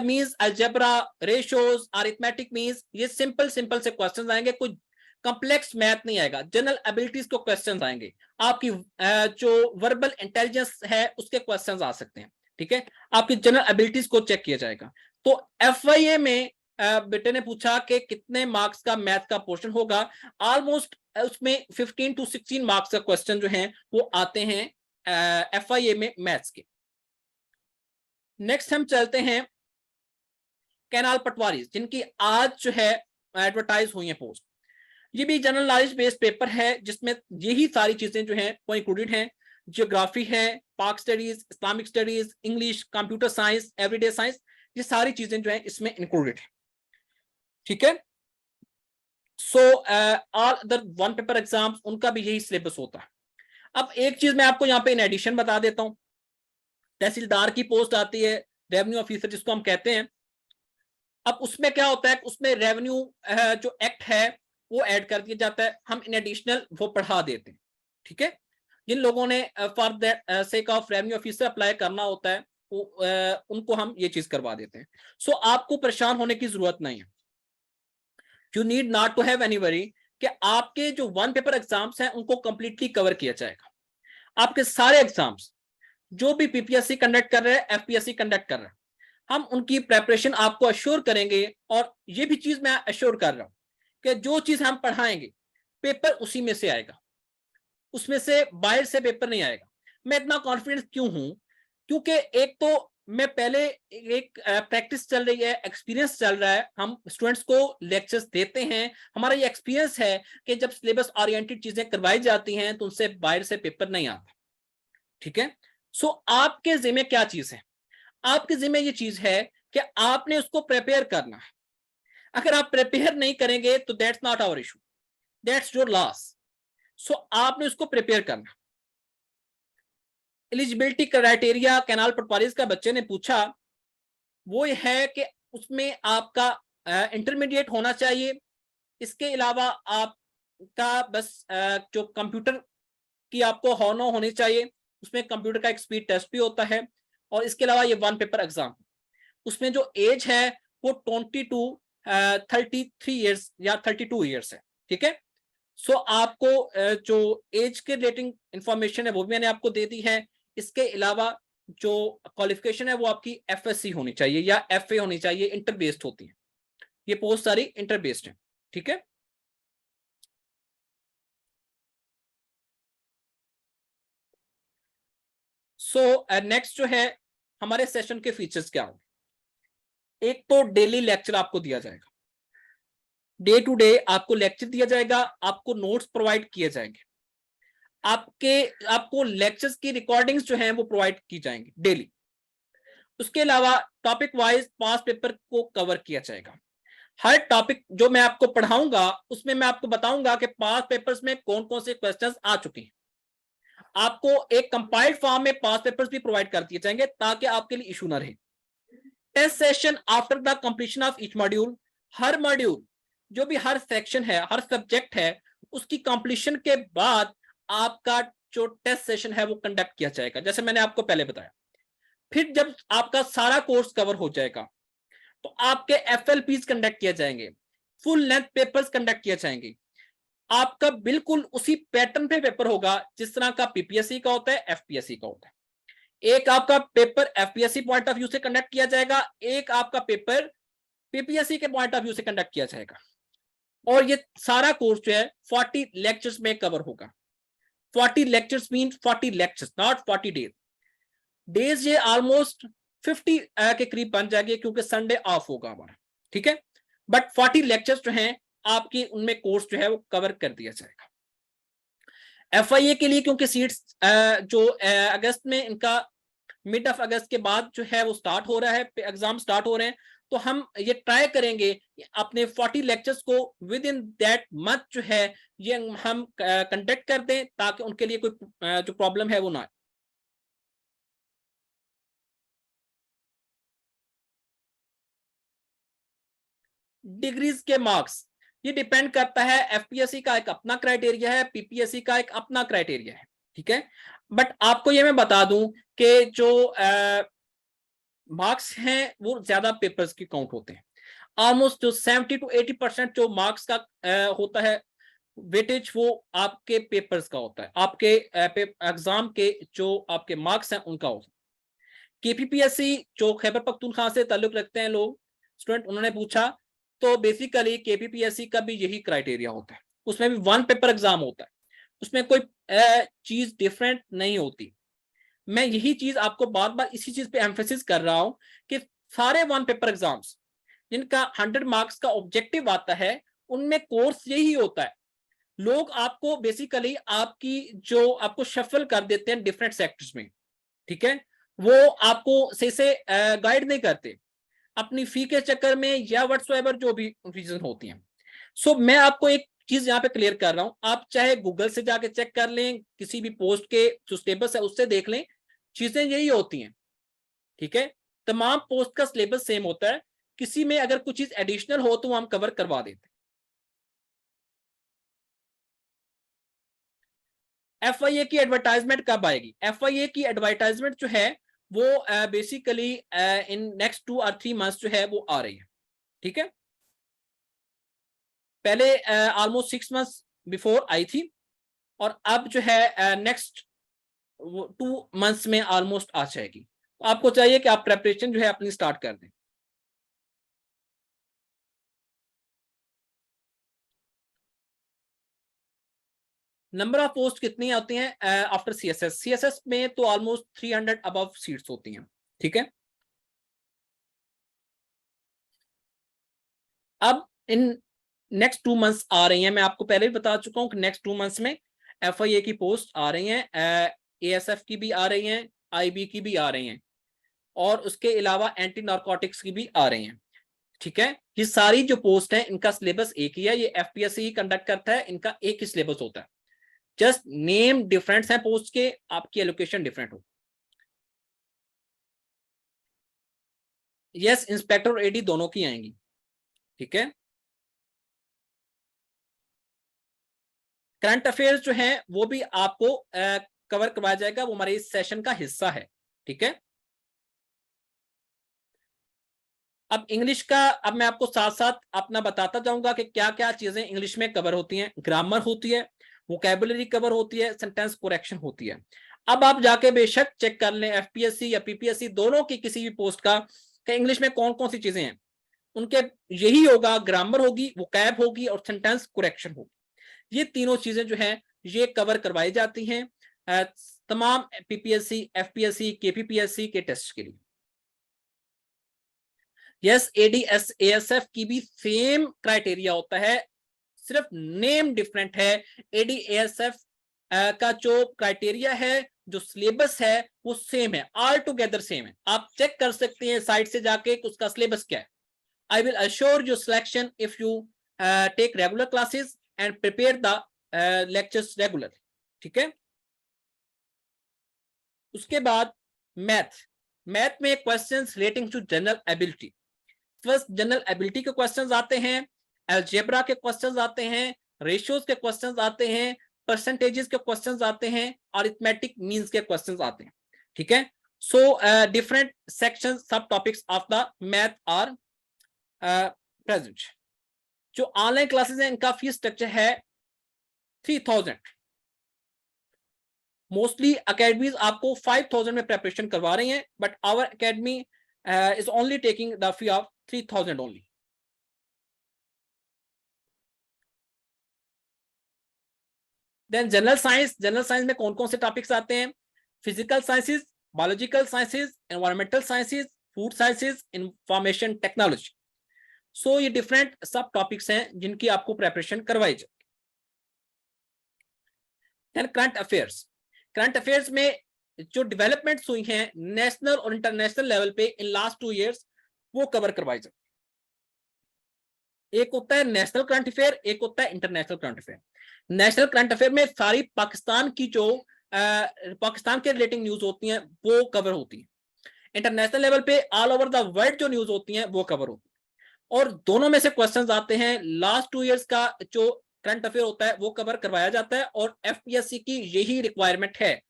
A: means algebra, ratios, arithmetic means ये सिंपल से क्वेश्चंस आएंगे, कोई कॉम्प्लेक्स मैथ नहीं आएगा। जनरल एबिलिटीज को क्वेश्चंस आएंगे, आपकी जो वर्बल इंटेलिजेंस है उसके क्वेश्चंस आ सकते हैं, ठीक है। आपकी जनरल एबिलिटीज को चेक किया जाएगा। तो FIA में बेटे ने पूछा कि कितने मार्क्स का मैथ का पोर्शन होगा, ऑलमोस्ट उसमें 15 to 16 मार्क्स का क्वेश्चन जो है वो आते हैं FIA में मैथ्स के। नेक्स्ट हम चलते हैं कैनाल पटवारी, जिनकी आज जो है एडवर्टाइज हुई है पोस्ट। ये भी जनरल नॉलेज बेस्ड पेपर है, जिसमें यही सारी चीजें जो है वो इंक्लूडेड हैं। जियोग्राफी है, पाक studies, Islamic studies, English, computer science, everyday science, ये सारी चीजें जो है इसमें इंक्लूडेड है, ठीक है। So all other one paper exams उनका भी यही सिलेबस होता है। अब एक चीज मैं आपको यहाँ पे इन एडिशन बता देता हूँ, तहसीलदार की पोस्ट आती है, रेवेन्यू ऑफिसर जिसको हम कहते हैं। अब उसमें क्या होता है, उसमें रेवेन्यू जो एक्ट है वो ऐड कर दिया जाता है, हम इन एडिशनल वो पढ़ा देते हैं, ठीक है। जिन लोगों ने for the sake of revenue officer apply करना होता है वो उनको हम ये चीज करवा देते हैं। सो आपको परेशान होने की जरूरत नहीं है, you need not to have any worry कि आपके जो वन पेपर एग्जाम्स हैं उनको कंप्लीटली कवर किया जाएगा। आपके सारे एग्जाम्स जो भी PPSC कंडक्ट कर रहे हैं, FPSC कंडक्ट कर रहे हैं, हम उनकी प्रेपरेशन आपको अश्योर करेंगे। और ये भी चीज मैं अश्योर कर रहा हूं कि जो चीज हम पढ़ाएंगे पेपर उसी में से आएगा, उसमें से बाहर से पेपर नहीं आएगा। मैं इतना कॉन्फिडेंस क्यों हूं? क्योंकि एक तो मैं पहले एक प्रैक्टिस चल रही है, एक्सपीरियंस चल रहा है, हम स्टूडेंट्स को लेक्चर्स देते हैं, हमारा ये एक्सपीरियंस है कि जब सिलेबस ओरिएंटेड चीजें करवाई जाती हैं तो उनसे बाहर से पेपर नहीं आता, ठीक है। सो आपके जिम्मे क्या चीज है? आपके जिम्मे ये चीज है कि आपने उसको प्रिपेयर करना है। अगर आप प्रिपेयर नहीं करेंगे तो that's not our issue, that's your loss. So आपने उसको प्रिपेयर करना। एलिजिबिलिटी क्राइटेरिया कैनाल पटवारी का बच्चे ने पूछा, वो है कि उसमें आपका इंटरमीडिएट होना चाहिए। इसके अलावा आपका बस जो कंप्यूटर की आपको होना होनी चाहिए, उसमें कंप्यूटर का एक स्पीड टेस्ट भी होता है। और इसके अलावा ये वन पेपर एग्जाम, उसमें जो एज है वो 20 to 33 ईयर्स या 32 ईयर्स है, ठीक है। सो आपको जो एज के रिलेटिंग इंफॉर्मेशन है वो भी मैंने आपको दे दी है। इसके अलावा जो क्वालिफिकेशन है वो आपकी FSC होनी चाहिए या FA होनी चाहिए, इंटर बेस्ड होती है, ये पोस्ट सारी इंटर बेस्ड है, ठीक है। सो नेक्स्ट जो है हमारे सेशन के फीचर्स क्या होंगे। एक तो डेली लेक्चर आपको दिया जाएगा, डे टू डे आपको लेक्चर दिया जाएगा, आपको नोट्स प्रोवाइड किए जाएंगे, आपको लेक्चर्स की रिकॉर्डिंग्स जो हैं वो प्रोवाइड की जाएंगी डेली। उसके अलावा टॉपिक वाइज पास पेपर को कवर किया जाएगा। हर टॉपिक जो मैं आपको पढ़ाऊंगा उसमें मैं आपको बताऊंगा कि पास पेपर्स में कौन कौन से क्वेश्चंस आ चुके हैं। आपको एक कंपाइल्ड फॉर्म में पास पेपर्स भी प्रोवाइड कर दिए जाएंगे ताकि आपके लिए इशू ना रहे। Test session after the completion of each module, हर मॉड्यूल जो भी हर सेक्शन है, हर सब्जेक्ट है, उसकी कंप्लीशन के बाद आपका जो टेस्ट सेशन है वो कंडक्ट किया जाएगा, जैसे मैंने आपको पहले बताया। फिर जब आपका सारा कोर्स कवर हो जाएगा तो आपके FLPs कंडक्ट किए जाएंगे, फुल लेंथ पेपर्स कंडक्ट किए जाएंगे। आपका बिल्कुल उसी पैटर्न पे पेपर होगा जिस तरह का PPSC का होता है, FPSC का होता है। एक आपका paper FPSC point of view से कंडक्ट किया जाएगा, एक आपका पेपर PPSC के पॉइंट ऑफ व्यू से कंडक्ट किया जाएगा। और ये सारा कोर्स जो है 40 लेक्चर्स में कवर होगा। 40 lectures mean 40 lectures, not 40 days. Days ये ऑलमोस्ट 50 के करीब बन जाएंगे क्योंकि संडे ऑफ होगा हमारा, ठीक है। बट 40 लेक्चर्स जो हैं आपकी उनमें कोर्स जो है वो कवर कर दिया जाएगा। FIA के लिए क्योंकि सीट्स जो अगस्त में इनका मिड ऑफ अगस्त के बाद जो है वो स्टार्ट हो रहा है, एग्जाम स्टार्ट हो रहे हैं, तो हम ये ट्राई करेंगे अपने 40 लेक्चर्स को विद इन दैट मंथ जो है ये हम कंडक्ट कर दें, ताकि उनके लिए कोई जो प्रॉब्लम है वो ना आए। डिग्रीज के मार्क्स ये डिपेंड करता है, एफपीएससी का एक अपना क्राइटेरिया है, पीपीएससी का एक अपना क्राइटेरिया है, ठीक है। बट आपको ये मैं बता दूं कि जो मार्क्स हैं वो ज्यादा पेपर्स की काउंट होते हैं। ऑलमोस्ट जो 70 to 80% जो मार्क्स का होता है वेटेज, वो आपके पेपर्स का होता है, आपके एग्जाम के जो आपके मार्क्स हैं उनका होता है। केपीपीएससी जो खैबर पख्तूनख्वा से ताल्लुक रखते हैं लोग, स्टूडेंट, उन्होंने पूछा, तो बेसिकली केपीपीएससी का भी यही क्राइटेरिया होता है, उसमें भी वन पेपर एग्जाम होता है, उसमें कोई चीज डिफरेंट नहीं होती। मैं यही चीज आपको बार बार इसी चीज पे एम्फेसिस कर रहा हूं कि सारे वन पेपर एग्जाम्स जिनका 100 मार्क्स का ऑब्जेक्टिव आता है उनमें कोर्स यही होता है। लोग आपको बेसिकली आपकी जो आपको शफल कर देते हैं डिफरेंट सेक्टर्स में, ठीक है, वो आपको से गाइड नहीं करते अपनी फी के चक्कर में या व्हाट्सएवर जो भी रीजन होती हैं। सो मैं आपको एक चीज यहाँ पे क्लियर कर रहा हूं, आप चाहे गूगल से जाके चेक कर लें, किसी भी पोस्ट के जो सिलेबस है उससे देख लें, चीजें यही होती हैं, ठीक है। तमाम पोस्ट का सिलेबस सेम होता है, किसी में अगर कुछ चीज एडिशनल हो तो हम कवर करवा देते हैं। एफआईए की एडवर्टाइजमेंट कब आएगी? एफआईए की एडवर्टाइजमेंट जो है वो basically in next 2 or 3 months जो है वो आ रही है, ठीक है। पहले ऑलमोस्ट 6 मंथ्स बिफोर आई थी, और अब जो है नेक्स्ट 2 मंथ्स में ऑलमोस्ट आ जाएगी। तो आपको चाहिए कि आप प्रेपरेशन जो है अपनी स्टार्ट कर दें। नंबर ऑफ पोस्ट कितनी होती हैं आफ्टर सीएसएस? सीएसएस में तो ऑलमोस्ट 300 अबव सीट्स होती हैं, ठीक है। अब इन नेक्स्ट 2 मंथ्स आ रही हैं, मैं आपको पहले भी बता चुका हूं कि नेक्स्ट 2 मंथ्स में एफआईए की पोस्ट आ रही हैं, एएसएफ की भी आ रही हैं, आईबी की भी आ रही हैं, और उसके अलावा एंटी नार्कोटिक्स की भी आ रही हैं, ठीक है। ये सारी जो पोस्ट है इनका सिलेबस एक ही है, ये एफपीएससी ही कंडक्ट करता है, इनका एक ही सिलेबस होता है, जस्ट नेम डिफरेंट है पोस्ट के, आपकी एलोकेशन डिफरेंट हो। यस, इंस्पेक्टर और एडी दोनों की आएंगी, ठीक है। करंट अफेयर्स जो है वो भी आपको कवर करवाया जाएगा, वो हमारे इस सेशन का हिस्सा है, ठीक है। अब इंग्लिश का, अब मैं आपको साथ साथ अपना बताता जाऊंगा कि क्या क्या चीजें इंग्लिश में कवर होती हैं। ग्रामर होती है, वोकैबुलरी कवर होती है, सेंटेंस करेक्शन होती है। अब आप जाके बेशक चेक कर लें एफपीएससी या पीपीएससी दोनों की किसी भी पोस्ट का कि इंग्लिश में कौन कौन सी चीजें हैं, उनके यही होगा, ग्रामर होगी, वोकैब होगी और सेंटेंस करेक्शन होगी। ये तीनों चीजें जो है ये कवर करवाई जाती हैं तमाम पीपीएससी, एफपीएससी, केपीपीएससी के टेस्ट के लिए। यस, एडीएस एएसएफ की भी सेम क्राइटेरिया होता है, सिर्फ नेम डिफरेंट है। एडीएसएफ का जो क्राइटेरिया है, जो सिलेबस है वो सेम है, ऑल टुगेदर सेम है। आप चेक कर सकते हैं साइट से जाके उसका सिलेबस क्या है। I will assure your selection if you take regular classes and prepare the lectures regular, ठीक है। उसके बाद मैथ, मैथ में questions relating to general ability. First general ability के क्वेश्चंस आते हैं, अलजेब्रा के क्वेश्चंस आते हैं, रेशियोज के क्वेश्चंस आते हैं, परसेंटेजेस के क्वेश्चंस आते हैं, अरिथमेटिक मीन्स के क्वेश्चंस आते हैं, ठीक है। So different section sub topics of the math are present. जो ऑनलाइन क्लासेस हैं इनका फीस स्ट्रक्चर है 3000। मोस्टली अकेडमीज आपको 5000 में प्रेपरेशन करवा रही हैं, but our academy is only taking the fee of 3000 only. Then general science, general science में कौन कौन से टॉपिक्स आते हैं? Physical sciences, biological sciences, environmental sciences, food sciences, information technology. So ये डिफरेंट सब टॉपिक्स हैं जिनकी आपको प्रेपरेशन करवाई जाए। Then current affairs, current affairs में जो डेवलपमेंट्स हुई हैं नेशनल और इंटरनेशनल लेवल पे इन लास्ट 2 इयर्स वो कवर करवाई जाए। एक होता है नेशनल करंट अफेयर, एक होता है international current affair. National current affair में सारी पाकिस्तान की जो पाकिस्तान के रिलेटिंग न्यूज होती हैं वो कवर होती है। इंटरनेशनल लेवल पे ऑल ओवर द वर्ल्ड जो न्यूज होती हैं वो कवर होती है। और दोनों में से क्वेश्चंस आते हैं। लास्ट 2 इयर्स का जो करंट अफेयर होता है वो कवर करवाया जाता है और एफपीएससी की यही रिक्वायरमेंट है।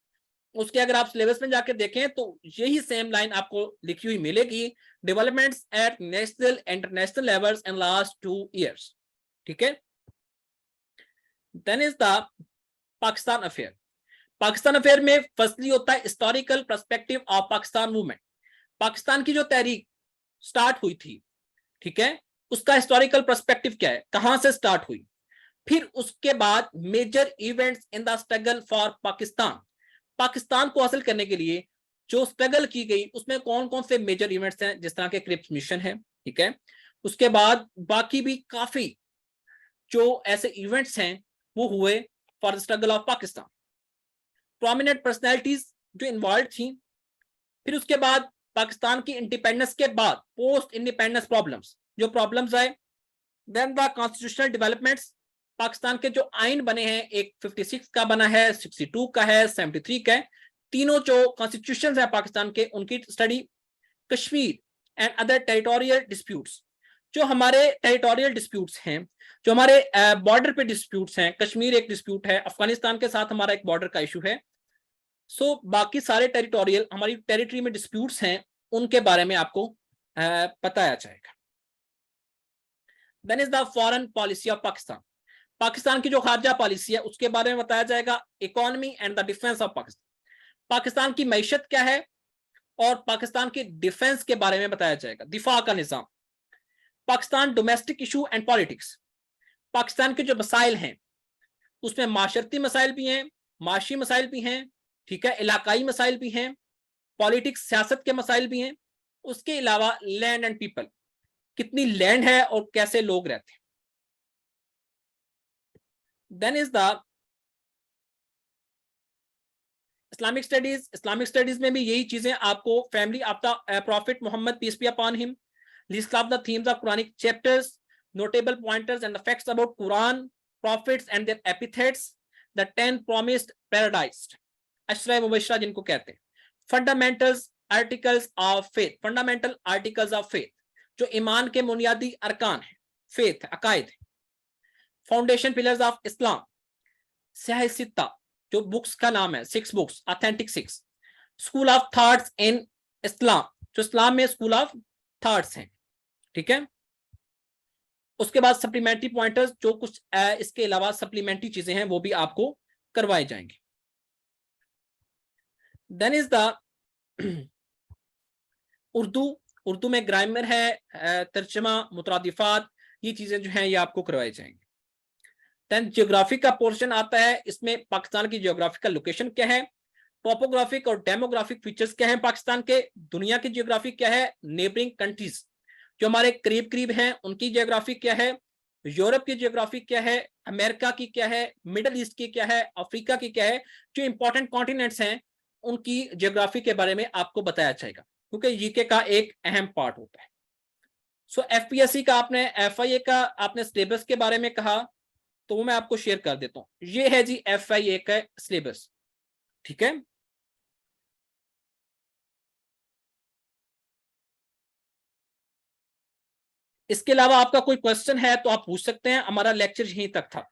A: उसके अगर आप सिलेबस में जाकर देखें तो यही सेम लाइन आपको लिखी हुई मिलेगी, developments at national international levels in last 2 years. ठीक है। Then is the Pakistan affair. Pakistan affair में फर्स्टली होता है historical perspective of Pakistan movement. Pakistan की जो तहरीक स्टार्ट हुई थी, ठीक है, उसका हिस्टोरिकल पर्सपेक्टिव क्या है, कहां से स्टार्ट हुई। फिर उसके बाद major events in the struggle for Pakistan. Pakistan को हासिल करने के लिए जो स्ट्रगल की गई उसमें कौन कौन से मेजर इवेंट्स हैं, जिस तरह के क्रिप्स मिशन है, ठीक है। उसके बाद बाकी भी काफी जो ऐसे इवेंट्स हैं वो हुए for the struggle of Pakistan, prominent personalities जो इन्वॉल्व थी। फिर उसके बाद पाकिस्तान की इंडिपेंडेंस के बाद पोस्ट इंडिपेंडेंस प्रॉब्लम्स, जो प्रॉब्लम्स आए। Then the constitutional developments, Pakistan के जो आइन बने हैं, एक 56 का बना है, 62 का है, 73 का है, तीनों जो कॉन्स्टिट्यूशन है पाकिस्तान के उनकी study. Kashmir and other territorial disputes, जो हमारे टेरिटोरियल डिस्प्यूट्स हैं, जो हमारे बॉर्डर पे डिस्प्यूट्स हैं। कश्मीर एक डिस्प्यूट है, अफगानिस्तान के साथ हमारा एक बॉर्डर का इशू है। सो बाकी सारे टेरिटोरियल हमारी टेरिटरी में डिस्प्यूट्स हैं उनके बारे में आपको बताया जाएगा। Then is the foreign policy of Pakistan. Pakistan की जो खारजा पॉलिसी है उसके बारे में बताया जाएगा। Economy and the defence of Pakistan, Pakistan की मैशत क्या है और पाकिस्तान की डिफेंस के बारे में बताया जाएगा। दिफा का निजाम, Pakistan domestic issue and politics, Pakistan के जो मसाइल हैं उसमें माशरती मसाइल भी हैं, माशी मसाइल भी हैं, ठीक है, इलाकाई मसाइल भी हैं, पॉलिटिक्स सियासत के मसाइल भी हैं। उसके अलावा लैंड एंड पीपल, कितनी लैंड है और कैसे लोग रहते हैं। Then is the Islamic studies. Islamic studies में भी यही चीजें आपको, family of the prophet Muhammad peace be upon him, list of the themes of Quranic chapters, notable pointers and the facts about Quran, prophets and their epithets, the 10 promised paradise, अशरा मुबशरा जिनको कहते हैं, fundamentals articles of faith, fundamental articles of faith जो ईमान के बुनियादी अरकान है, फेथ अकायद है, फाउंडेशन पिलर्स ऑफ इस्लाम, सह सित्ता जो बुक्स का नाम है, 6 books, authentic 6, school of thoughts in Islam जो इस्लाम में स्कूल ऑफ थॉट्स हैं, ठीक है। उसके बाद सप्लीमेंट्री पॉइंटर्स, जो कुछ इसके अलावा सप्लीमेंट्री चीजें हैं वो भी आपको करवाए जाएंगे। Then is the Urdu, Urdu में ग्रामर है, तर्जमा, मुतरादिफात, ये चीजें जो हैं ये आपको करवाई जाएंगी। देन ज्योग्राफी का पोर्शन आता है, इसमें पाकिस्तान की ज्योग्राफिकल लोकेशन क्या है, टोपोग्राफिक और डेमोग्राफिक फीचर्स क्या है पाकिस्तान के, दुनिया की ज्योग्राफी क्या है, नेबरिंग कंट्रीज जो हमारे करीब करीब हैं उनकी ज्योग्राफी क्या है, यूरोप की ज्योग्राफी क्या है, अमेरिका की क्या है, मिडल ईस्ट की क्या है, अफ्रीका की क्या है, जो इंपॉर्टेंट कॉन्टिनेंट्स हैं उनकी ज्योग्राफी के बारे में आपको बताया जाएगा, क्योंकि जीके का एक अहम पार्ट होता है। सो एफपीएससी का आपने, एफआईए का आपने सिलेबस के बारे में कहा, तो वो मैं आपको शेयर कर देता हूं। ये है जी एफआईए का सिलेबस, ठीक है। इसके अलावा आपका कोई क्वेश्चन है तो आप पूछ सकते हैं, हमारा लेक्चर यहीं तक था।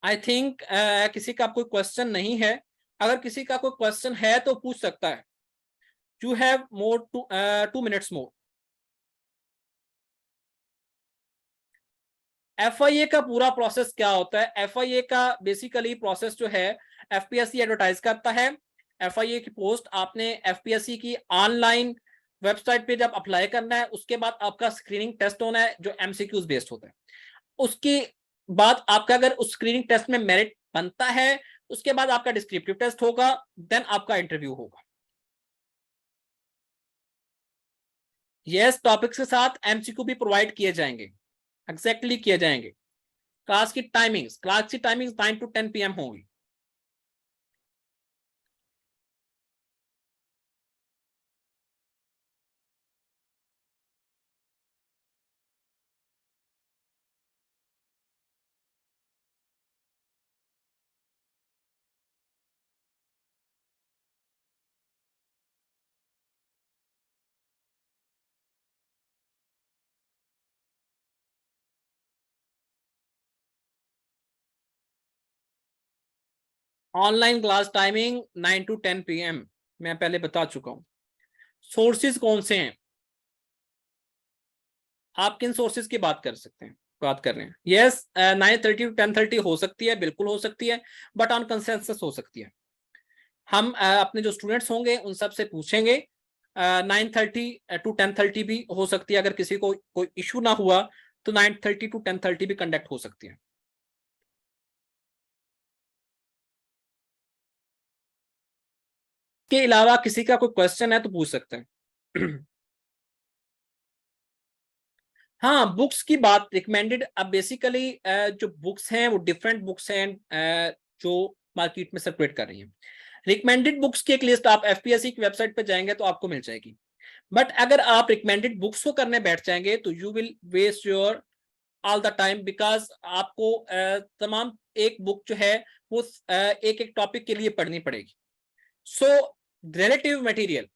A: आई थिंक किसी का कोई क्वेश्चन नहीं है। अगर किसी का कोई क्वेश्चन है तो पूछ सकता है। You have more 2 minutes more. FIA का पूरा प्रोसेस क्या होता है, एफआईए का बेसिकली प्रोसेस जो है, एफपीएससी एडवर्टाइज करता है। एफआईए की पोस्ट आपने एफपीएससी की ऑनलाइन वेबसाइट पे जब अप्लाई करना है, उसके बाद आपका स्क्रीनिंग टेस्ट होना है जो एमसीक्यूज बेस्ड होता है। उसके बाद आपका अगर उस स्क्रीनिंग टेस्ट में मेरिट बनता है, उसके बाद आपका डिस्क्रिप्टिव टेस्ट होगा, देन आपका इंटरव्यू होगा। यस, टॉपिक्स के साथ एमसीक्यू भी प्रोवाइड किए जाएंगे, एग्जैक्टली किए जाएंगे। क्लास की टाइमिंग्स 9 to 10 PM होंगी। Online class timing 9 to 10 PM, मैं पहले बता चुका हूं। सोर्सेज कौन से हैं, आप किन सोर्सेज की बात कर सकते हैं, बात कर रहे हैं? यस, 9:30 to 10:30 हो सकती है, बिल्कुल हो सकती है, बट ऑन कंसेंसस हो सकती है। हम अपने जो स्टूडेंट्स होंगे उन सब से पूछेंगे। 9:30 to 10:30 भी हो सकती है, अगर किसी को कोई इशू ना हुआ तो 9:30 to 10:30 भी कंडक्ट हो सकती है। के अलावा किसी का कोई क्वेश्चन है तो पूछ सकते हैं। हाँ, बुक्स की बात रिकमेंडेड, अब बेसिकली जो बुक्स हैं वो डिफरेंट बुक्स हैं जो मार्केट में सर्कुलेट कर रही हैं। रिकमेंडेड बुक्स की एक लिस्ट आप एफपीएससी की वेबसाइट पे जाएंगे तो आपको मिल जाएगी। बट अगर आप रिकमेंडेड बुक्स को करने बैठ जाएंगे तो you will waste your all the time, because आपको तमाम एक बुक जो है वो एक एक टॉपिक के लिए पढ़नी पड़ेगी। So relative material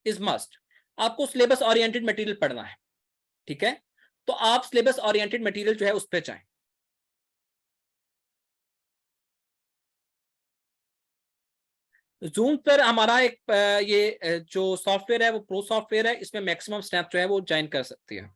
A: is must, आपको सिलेबस ओरिएंटेड मटेरियल पढ़ना है, ठीक है? तो आप सिलेबस ओरिएंटेड मटेरियल जो है उस पर जाएं। जूम पर हमारा एक ये जो सॉफ्टवेयर है वो प्रो सॉफ्टवेयर है, इसमें मैक्सिमम स्नैप जो है वो ज्वाइन कर सकती है।